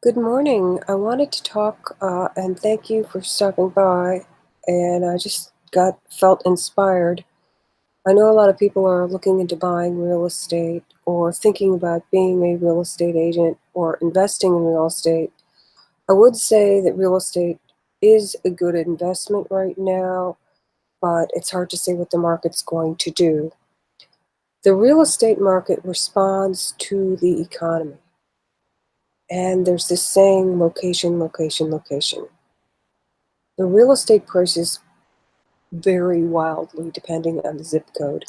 Good morning. I wanted to talk and thank you for stopping by. And I just got felt inspired. I know a lot of people are looking into buying real estate or thinking about being a real estate agent or investing in real estate. I would say that real estate is a good investment right now, but it's hard to say what the market's going to do. The real estate market responds to the economy. And there's this saying, location, location, location. The real estate prices vary wildly depending on the zip code.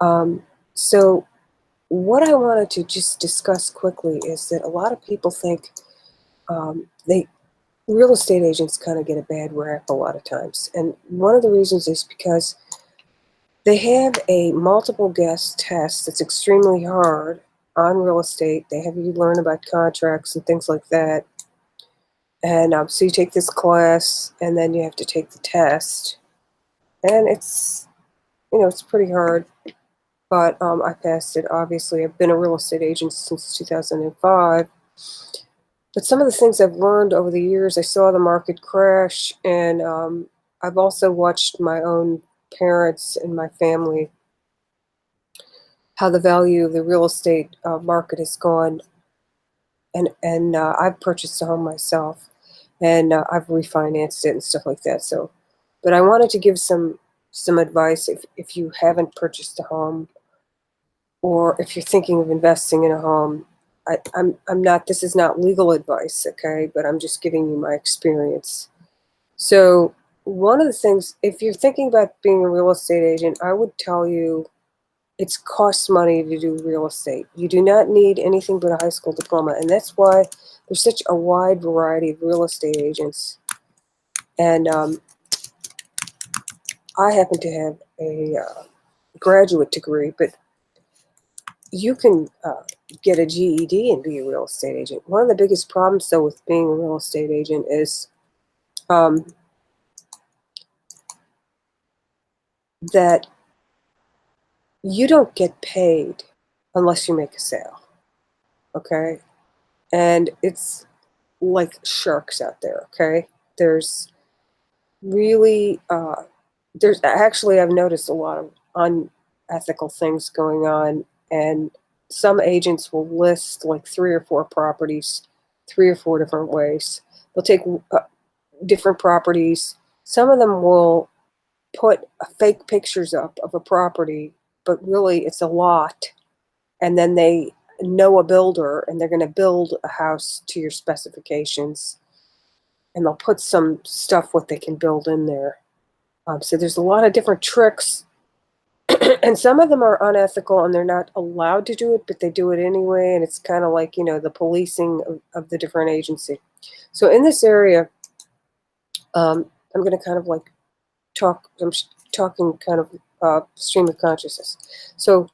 Um, so, what I wanted to just discuss quickly is that a lot of people think they real estate agents kind of get a bad rap a lot of times, and one of the reasons is because they have a multiple guest test that's extremely hard on real estate. They have you learn about contracts and things like that, and so you take this class, and then you have to take the test, and it's pretty hard, but I passed it. Obviously, I've been a real estate agent since 2005. But some of the things I've learned over the years, I saw the market crash, and I've also watched my own parents and my family, how the value of the real estate market has gone. And I've purchased a home myself, and I've refinanced it and stuff like that. So, but I wanted to give some advice if you haven't purchased a home, or if you're thinking of investing in a home. I'm not, this is not legal advice, okay, but I'm just giving you my experience. So, one of the things, if you're thinking about being a real estate agent, I would tell you it costs money to do real estate. You do not need anything but a high school diploma, and that's why there's such a wide variety of real estate agents. And I happen to have a graduate degree, but you can get a GED and be a real estate agent. One of the biggest problems, though, with being a real estate agent is um, that you don't get paid unless you make a sale. Okay, and it's like sharks out there. Okay, there's really there's actually, I've noticed a lot of unethical things going on, and some agents will list like three or four properties, three or four different ways. They'll take different properties. Some of them will put fake pictures up of a property, but really it's a lot. And then they know a builder, and they're going to build a house to your specifications, and they'll put some stuff what they can build in there. So there's a lot of different tricks, and some of them are unethical, and they're not allowed to do it, but they do it anyway. And it's kind of like, the policing of the different agency. So in this area, I'm going to kind of like I'm talking kind of stream of consciousness. So,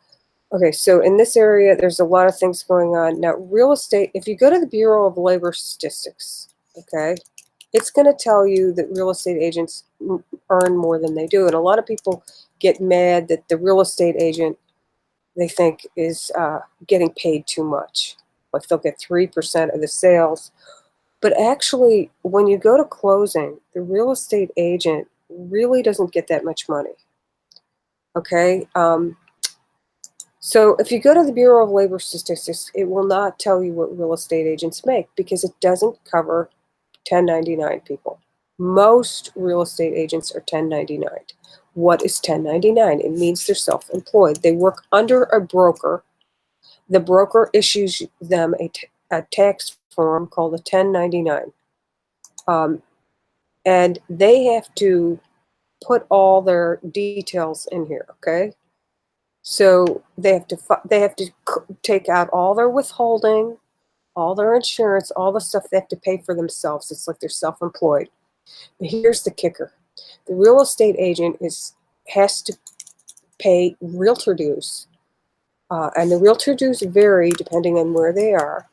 okay, so in this area, there's a lot of things going on. Now, real estate, if you go to the Bureau of Labor Statistics, okay, it's going to tell you that real estate agents earn more than they do. And a lot of people get mad that the real estate agent, they think, is getting paid too much. Like they'll get 3% of the sales. But actually, when you go to closing, the real estate agent really doesn't get that much money. Okay? So if you go to the Bureau of Labor Statistics, it will not tell you what real estate agents make because it doesn't cover 1099 people. Most real estate agents are 1099. What is 1099? It means they're self-employed. They work under a broker. The broker issues them a tax form called a 1099. And they have to put all their details in here, okay? So they have to take out all their withholding, all their insurance, all the stuff they have to pay for themselves. It's like they're self-employed. But here's the kicker: the real estate agent has to pay realtor dues, and the realtor dues vary depending on where they are.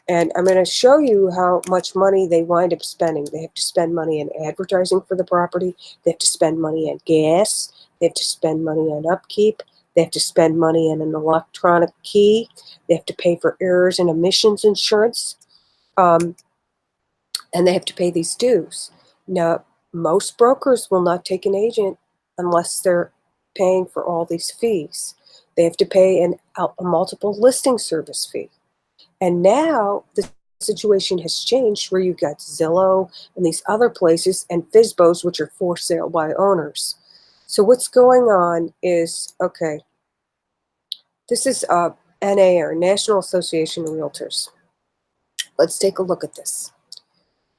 And I'm going to show you how much money they wind up spending. They have to spend money in advertising for the property. They have to spend money on gas. They have to spend money on upkeep. They have to spend money on an electronic key. They have to pay for errors and omissions insurance. Um, and they have to pay these dues. Now, most brokers will not take an agent unless they're paying for all these fees. They have to pay a multiple listing service fee. And now the situation has changed where you've got Zillow and these other places and FSBOs, which are for sale by owners. So what's going on is, okay, this is NA, or National Association of Realtors. Let's take a look at this.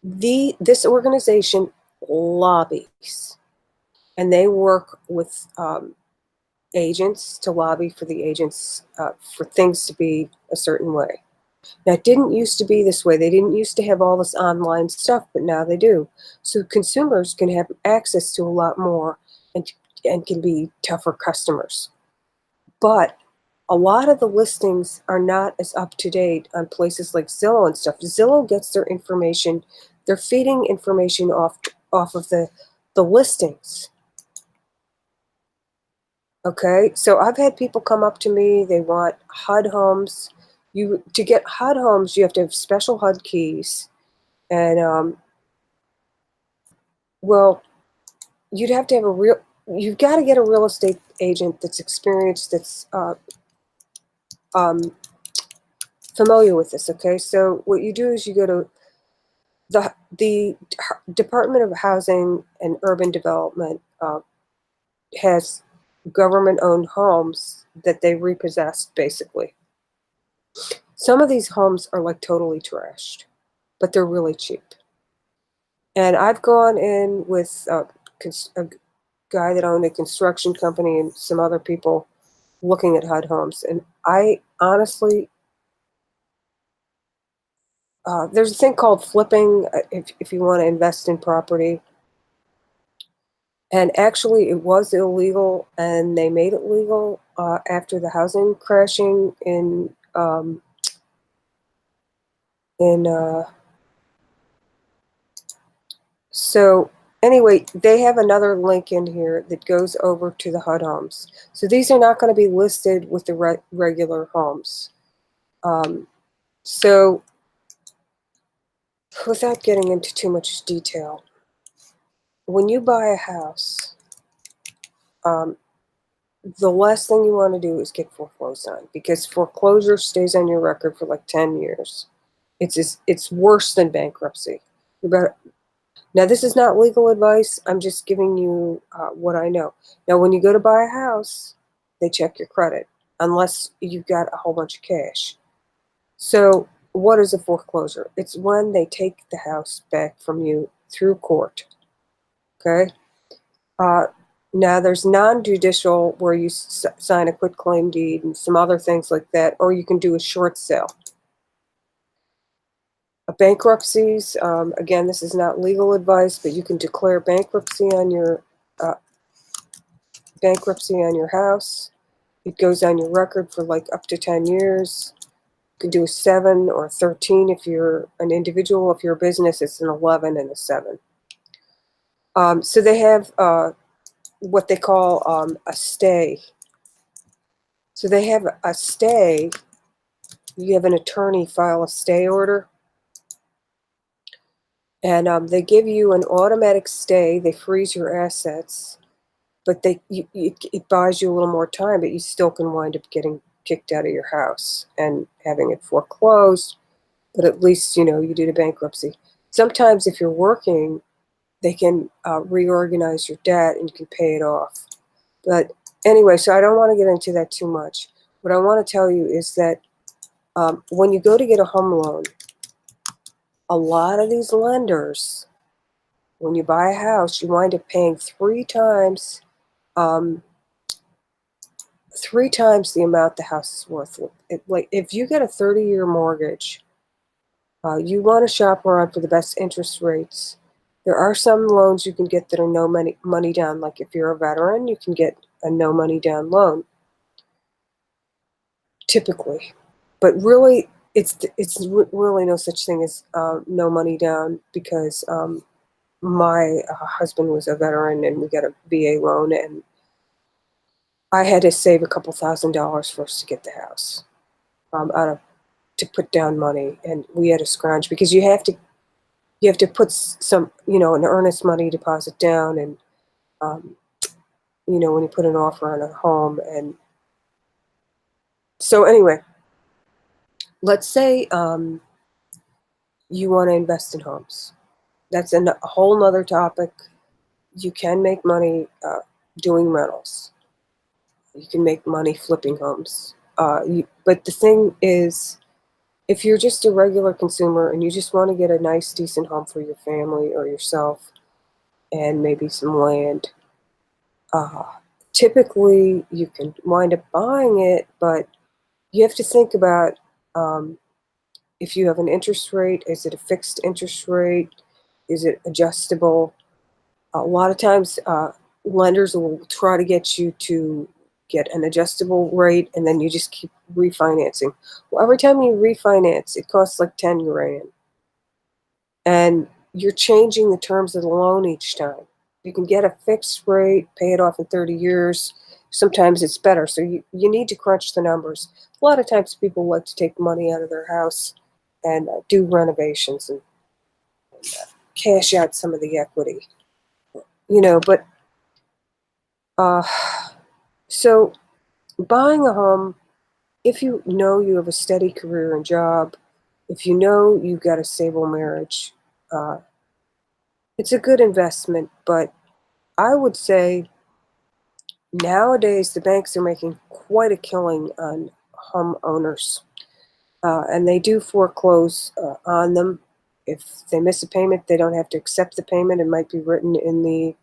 This organization lobbies, and they work with agents to lobby for the agents for things to be a certain way. Now, it didn't used to be this way. They didn't used to have all this online stuff, but now they do. So consumers can have access to a lot more and can be tougher customers. But a lot of the listings are not as up to date on places like Zillow and stuff. Zillow gets their information, they're feeding information off of the listings. Okay, so I've had people come up to me, they want HUD homes. To get HUD homes, you have to have special HUD keys. And well, you'd have to have you've got to get a real estate agent that's experienced, that's um, familiar with this. Okay, so what you do is you go to the Department of Housing and Urban Development. Has government-owned homes that they repossessed, basically. Some of these homes are like totally trashed, but they're really cheap. And I've gone in with a guy that owned a construction company and some other people looking at HUD homes. And I honestly, there's a thing called flipping if you want to invest in property. And actually, it was illegal, and they made it legal after the housing crashing in so anyway, they have another link in here that goes over to the HUD homes. So these are not going to be listed with the regular homes. So without getting into too much detail, when you buy a house, the last thing you want to do is get foreclosed on, because foreclosure stays on your record for like 10 years. It's worse than bankruptcy. Now, this is not legal advice. I'm just giving you what I know. Now, when you go to buy a house, they check your credit, unless you've got a whole bunch of cash. So what is a foreclosure? It's when they take the house back from you through court. Okay? Now, there's non-judicial, where you sign a quitclaim deed and some other things like that, or you can do a short sale. Bankruptcies, again, this is not legal advice, but you can declare uh, bankruptcy on your house. It goes on your record for like up to 10 years. You can do a 7 or 13 if you're an individual. If you're a business, it's an 11 and a 7. So they have what they call a stay. So they have a stay. You have an attorney file a stay order, and they give you an automatic stay. They freeze your assets, but it buys you a little more time, but you still can wind up getting kicked out of your house and having it foreclosed. But at least, you did a bankruptcy. Sometimes if you're working, they can reorganize your debt and you can pay it off. But anyway, so I don't want to get into that too much. What I want to tell you is that when you go to get a home loan, a lot of these lenders, when you buy a house, you wind up paying um, 3 times the amount the house is worth. Like if you get a 30-year mortgage, you want to shop around for the best interest rates. There are some loans you can get that are no money down. Like if you're a veteran, you can get a no money down loan, typically. But really, it's really no such thing as no money down, because my husband was a veteran and we got a VA loan, and I had to save a couple $1,000s for us to get the house out of to put down money, and we had to scrounge because you have to put some, an earnest money deposit down, and um, when you put an offer on a home. And so anyway, let's say you want to invest in homes. That's a whole nother topic. You can make money doing rentals. You can make money flipping homes. But the thing is, if you're just a regular consumer and you just want to get a nice, decent home for your family or yourself and maybe some land, uh, typically you can wind up buying it, but you have to think about um, if you have an interest rate, is it a fixed interest rate? Is it adjustable? A lot of times, lenders will try to get you to get an adjustable rate, and then you just keep refinancing. Well, every time you refinance, it costs like 10 grand, and you're changing the terms of the loan each time. You can get a fixed rate, pay it off in 30 years. Sometimes it's better. So you need to crunch the numbers. A lot of times people like to take money out of their house and do renovations and cash out some of the equity, but uh, so buying a home, if you know you have a steady career and job, if you know you've got a stable marriage, uh, it's a good investment. But I would say nowadays the banks are making quite a killing on homeowners, and they do foreclose on them. If they miss a payment, they don't have to accept the payment. It might be written in the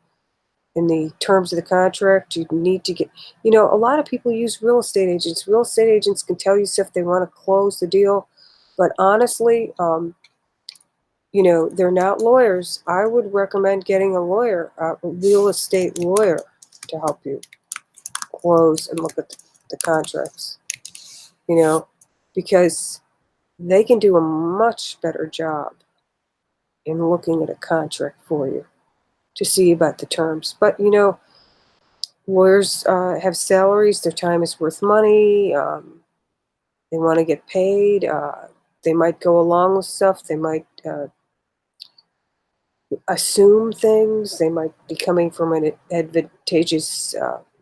terms of the contract. You need to get, a lot of people use real estate agents. Real estate agents can tell you stuff they want to close the deal, but honestly, they're not lawyers. I would recommend getting a lawyer, a real estate lawyer, to help you close and look at the contracts, because they can do a much better job in looking at a contract for you to see about the terms. But, lawyers have salaries. Their time is worth money. They want to get paid. They might go along with stuff. They might assume things. They might be coming from an advantageous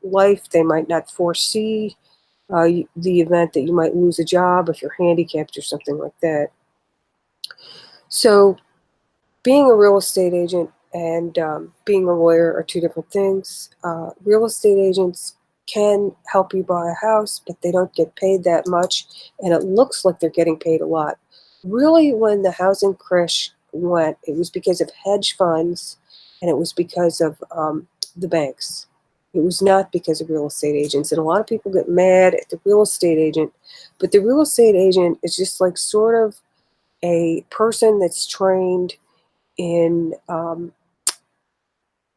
life. They might not foresee the event that you might lose a job if you're handicapped or something like that. So being a real estate agent and being a lawyer are two different things. Real estate agents can help you buy a house, but they don't get paid that much, and it looks like they're getting paid a lot. Really, when the housing crash went, it was because of hedge funds, and it was because of the banks. It was not because of real estate agents, and a lot of people get mad at the real estate agent, but the real estate agent is just like sort of a person that's trained in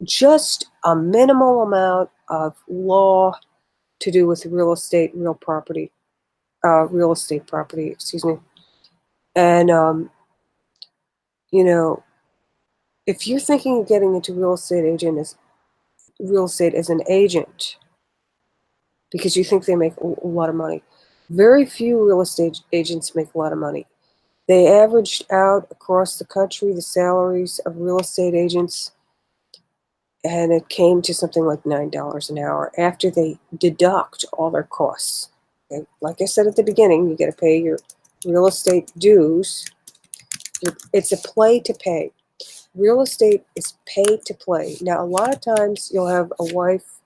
just a minimal amount of law to do with real estate property, excuse me. And, you know, if you're thinking of getting into real estate as an agent, because you think they make a lot of money, very few real estate agents make a lot of money. They averaged out across the country the salaries of real estate agents, and it came to something like $9 an hour after they deduct all their costs. Okay? Like I said at the beginning, you got to pay your real estate dues. It's a play to pay. Real estate is pay to play. Now, a lot of times you'll have a wife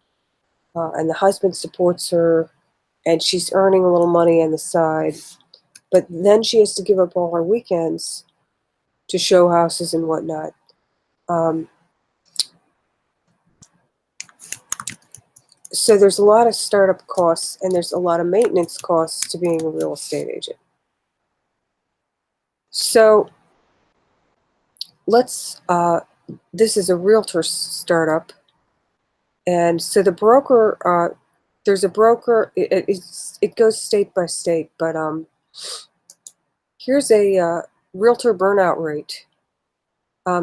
and the husband supports her and she's earning a little money on the side, but then she has to give up all her weekends to show houses and whatnot. Um, So there's a lot of startup costs and there's a lot of maintenance costs to being a real estate agent. So this is a realtor startup. And so the broker, there's a broker, it goes state by state, but here's a realtor burnout rate.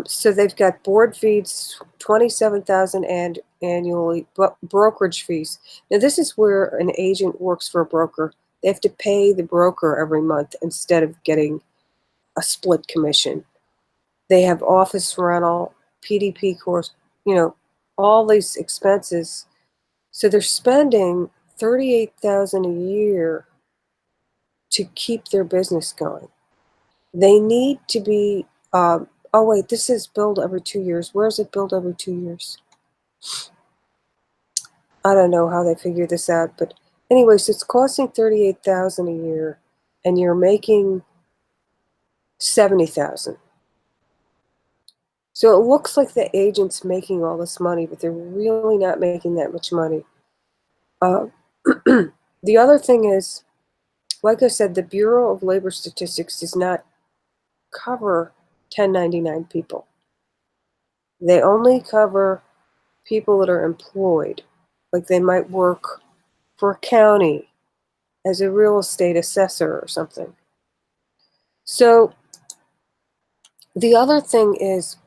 So they've got board fees, 27,000 annually, but brokerage fees. Now this is where an agent works for a broker. They have to pay the broker every month instead of getting a split commission. They have office rental, PDP course, all these expenses. So they're spending $38,000 a year to keep their business going. They need to be. Oh wait, this is billed every 2 years. Where is it billed every 2 years? I don't know how they figure this out, but anyways, it's costing $38,000 a year, and you're making $70,000. So it looks like the agent's making all this money, but they're really not making that much money. The other thing is, like I said, the Bureau of Labor Statistics does not cover 1099 people. They only cover people that are employed, like they might work for a county as a real estate assessor or something. So the other thing is,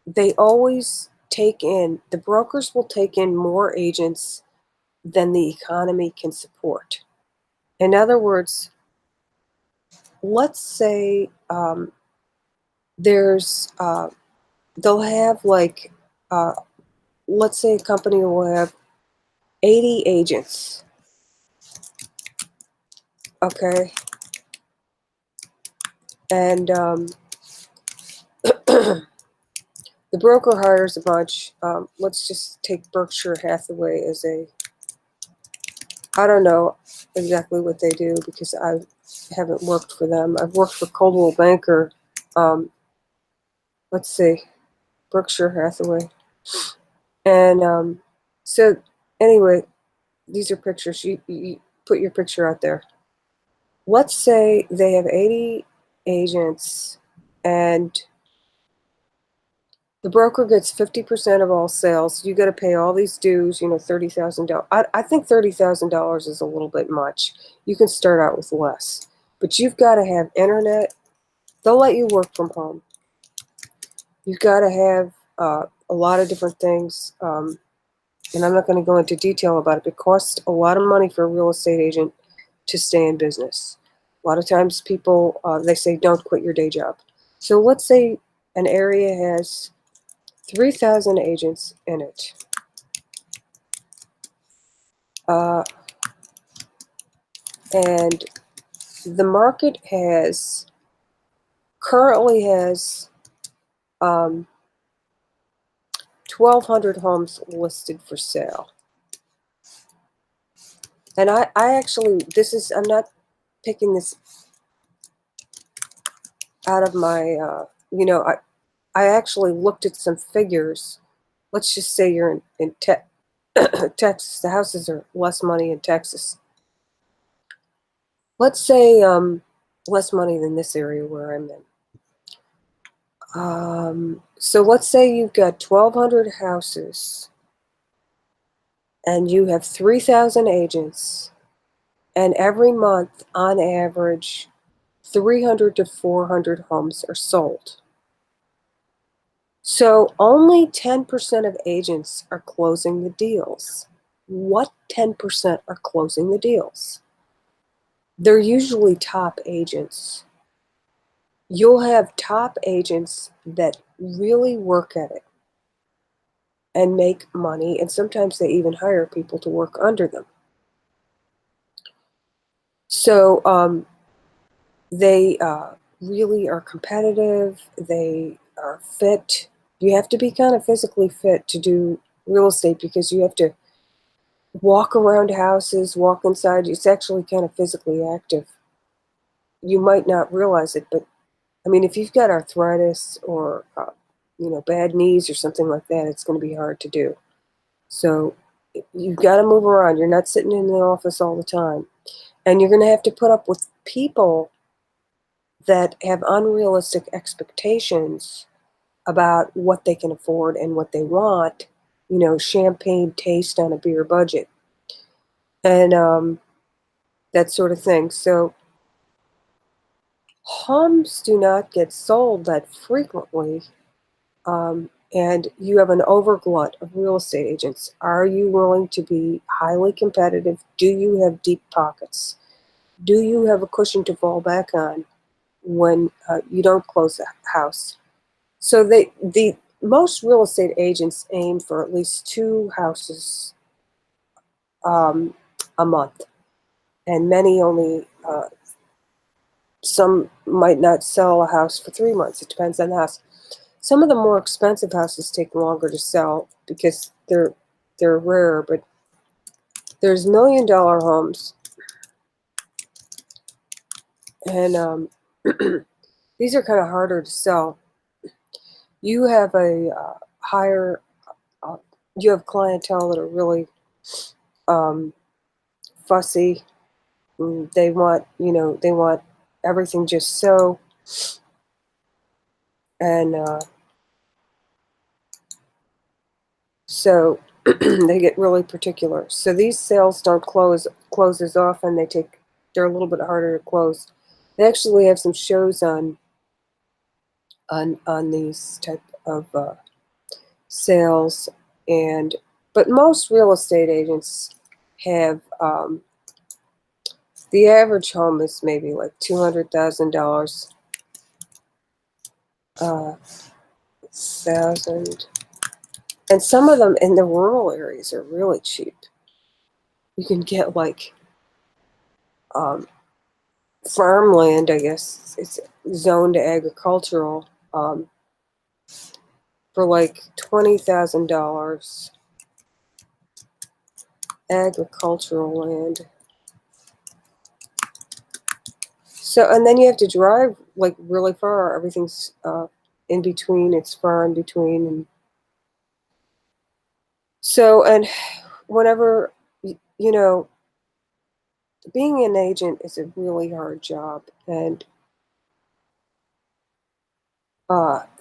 they always the brokers will take in more agents than the economy can support. In other words, let's say they'll have let's say a company will have 80 agents, okay? And the broker hires a bunch. Let's just take Berkshire Hathaway I don't know exactly what they do because I haven't worked for them. I've worked for Coldwell Banker. Let's see, Berkshire Hathaway. And so anyway, these are pictures. You put your picture out there. Let's say they have 80 agents and the broker gets 50% of all sales. You got to pay all these dues, $30,000. I think $30,000 is a little bit much. You can start out with less. But you've got to have internet. They'll let you work from home. You've got to have a lot of different things. And I'm not going to go into detail about it. It costs a lot of money for a real estate agent to stay in business. A lot of times people, they say, don't quit your day job. So let's say an area has 3,000 agents in it. And the market currently has 1,200 homes listed for sale. And I actually, I'm not picking this out of my, I actually looked at some figures. Let's just say you're in Texas. The houses are less money in Texas. Let's say less money than this area where I'm in. So let's say you've got 1,200 houses and you have 3,000 agents, and every month, on average, 300 to 400 homes are sold. So only 10% of agents are closing the deals. What 10% are closing the deals? They're usually top agents. You'll have top agents that really work at it and make money, and sometimes they even hire people to work under them. So they really are competitive. They are fit. You have to be kind of physically fit to do real estate because you have to walk around houses, walk inside. It's actually kind of physically active. You might not realize it, but I mean, if you've got arthritis or bad knees or something like that, it's going to be hard to do. So you've got to move around. You're not sitting in the office all the time, and you're going to have to put up with people that have unrealistic expectations about what they can afford and what they want, champagne taste on a beer budget, and that sort of thing. So homes do not get sold that frequently, and you have an overglut of real estate agents. Are you willing to be highly competitive? Do you have deep pockets? Do you have a cushion to fall back on when you don't close a house? So the most real estate agents aim for at least two houses um, a month, and many only. Some might not sell a house for 3 months. It depends on the house. Some of the more expensive houses take longer to sell because they're rare. But there's $1 million homes, and these are kind of harder to sell. You have a higher, uh, you have clientele that are really um, fussy. They want, they want everything just so, and so they get really particular. So these sales don't close as often. They're a little bit harder to close. They actually have some shows on these type of sales, and but most real estate agents have the average home is maybe like $200,000, thousand, and some of them in the rural areas are really cheap. You can get like um, farmland, I guess it's zoned agricultural, for like $20,000, agricultural land. So, and then you have to drive like really far. Everything's in between. It's far in between, and so, and whenever you know, being an agent is a really hard job, and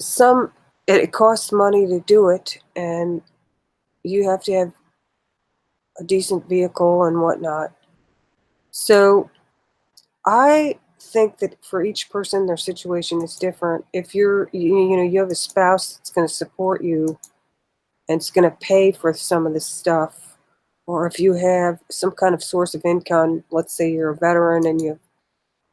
some it costs money to do it, and you have to have a decent vehicle and whatnot. So I think that for each person, their situation is different. If you have a spouse that's going to support you and it's going to pay for some of this stuff, or if you have some kind of source of income, let's say you're a veteran and you have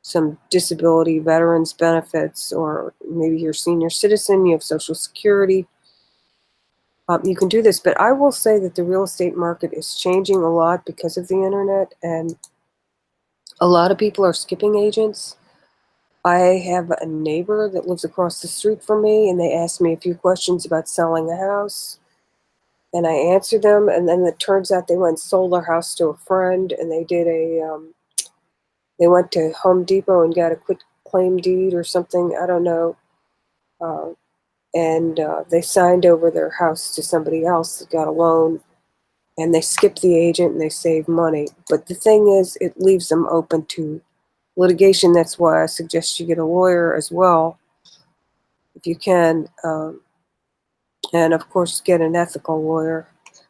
some disability veterans benefits, or maybe you're a senior citizen, you have Social Security, you can do this. But I will say that the real estate market is changing a lot because of the internet, and a lot of people are skipping agents. I have a neighbor that lives across the street from me, and they asked me a few questions about selling a house, and I answered them. And then it turns out they went and sold their house to a friend, and they went to Home Depot and got a quick claim deed or something. I don't know. Uh, and they signed over their house to somebody else that got a loan, and they skipped the agent and they saved money. But the thing is, it leaves them open to litigation. That's why I suggest you get a lawyer as well, if you can, and of course, get an ethical lawyer.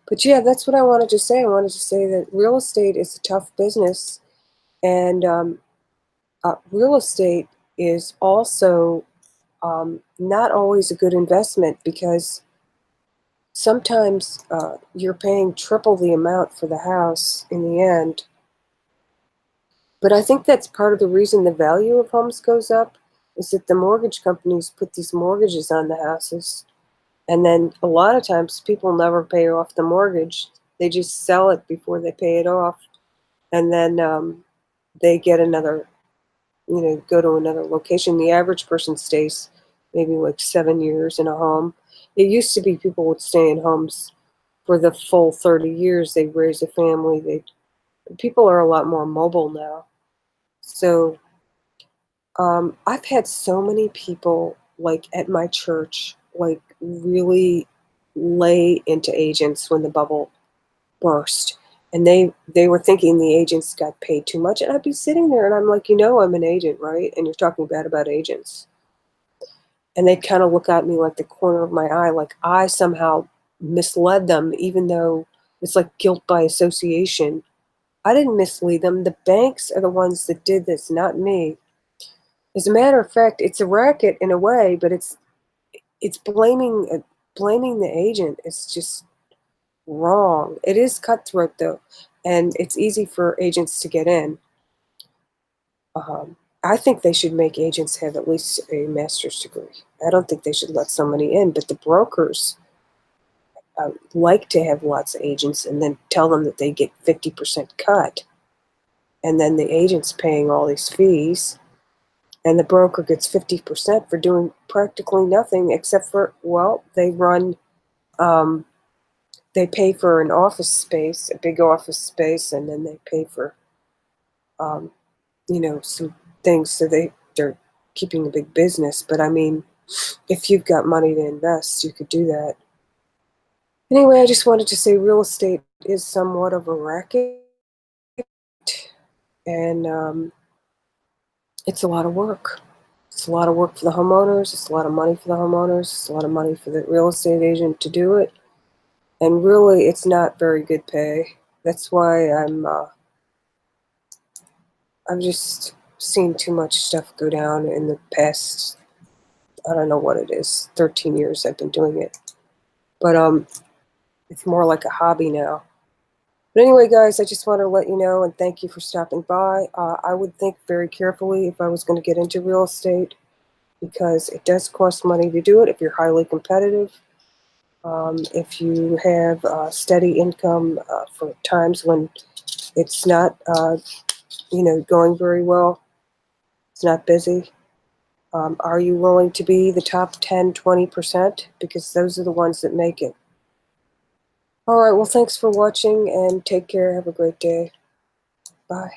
But yeah, that's what I wanted to say. I wanted to say that real estate is a tough business, and real estate is also not always a good investment, because sometimes you're paying triple the amount for the house in the end. But I think that's part of the reason the value of homes goes up, is that the mortgage companies put these mortgages on the houses. And then a lot of times people never pay off the mortgage. They just sell it before they pay it off. And then they get another, go to another location. The average person stays maybe like 7 years in a home. It used to be people would stay in homes for the full 30 years. They raise a family. People are a lot more mobile now. So I've had so many people, like at my church, like really lay into agents when the bubble burst, and they were thinking the agents got paid too much. And I'd be sitting there and I'm like, I'm an agent, right? And you're talking bad about agents. And they'd kind of look at me like the corner of my eye, like I somehow misled them, even though it's like guilt by association. I didn't mislead them. The banks are the ones that did this, not me. As a matter of fact, it's a racket in a way, but it's blaming the agent. It's just wrong. It is cutthroat though, and it's easy for agents to get in. I think they should make agents have at least a master's degree. I don't think they should let so many in, but the brokers like to have lots of agents and then tell them that they get 50% cut. And then the agent's paying all these fees, and the broker gets 50% for doing practically nothing except for, well, um, they pay for an office space, a big office space, and then they pay for, um, some things. So they're keeping a big business. But I mean, if you've got money to invest, you could do that. Anyway, I just wanted to say real estate is somewhat of a racket, and it's a lot of work. It's a lot of work for the homeowners. It's a lot of money for the homeowners. It's a lot of money for the real estate agent to do it. And really, it's not very good pay. That's why I've just seen too much stuff go down in the past. I don't know what it is. 13 years I've been doing it, but it's more like a hobby now. But anyway, guys, I just want to let you know and thank you for stopping by. I would think very carefully if I was going to get into real estate, because it does cost money to do it if you're highly competitive. If you have steady income for times when it's not, going very well, it's not busy. Are you willing to be the top 10, 20%? Because those are the ones that make it. All right, well, thanks for watching and take care. Have a great day. Bye.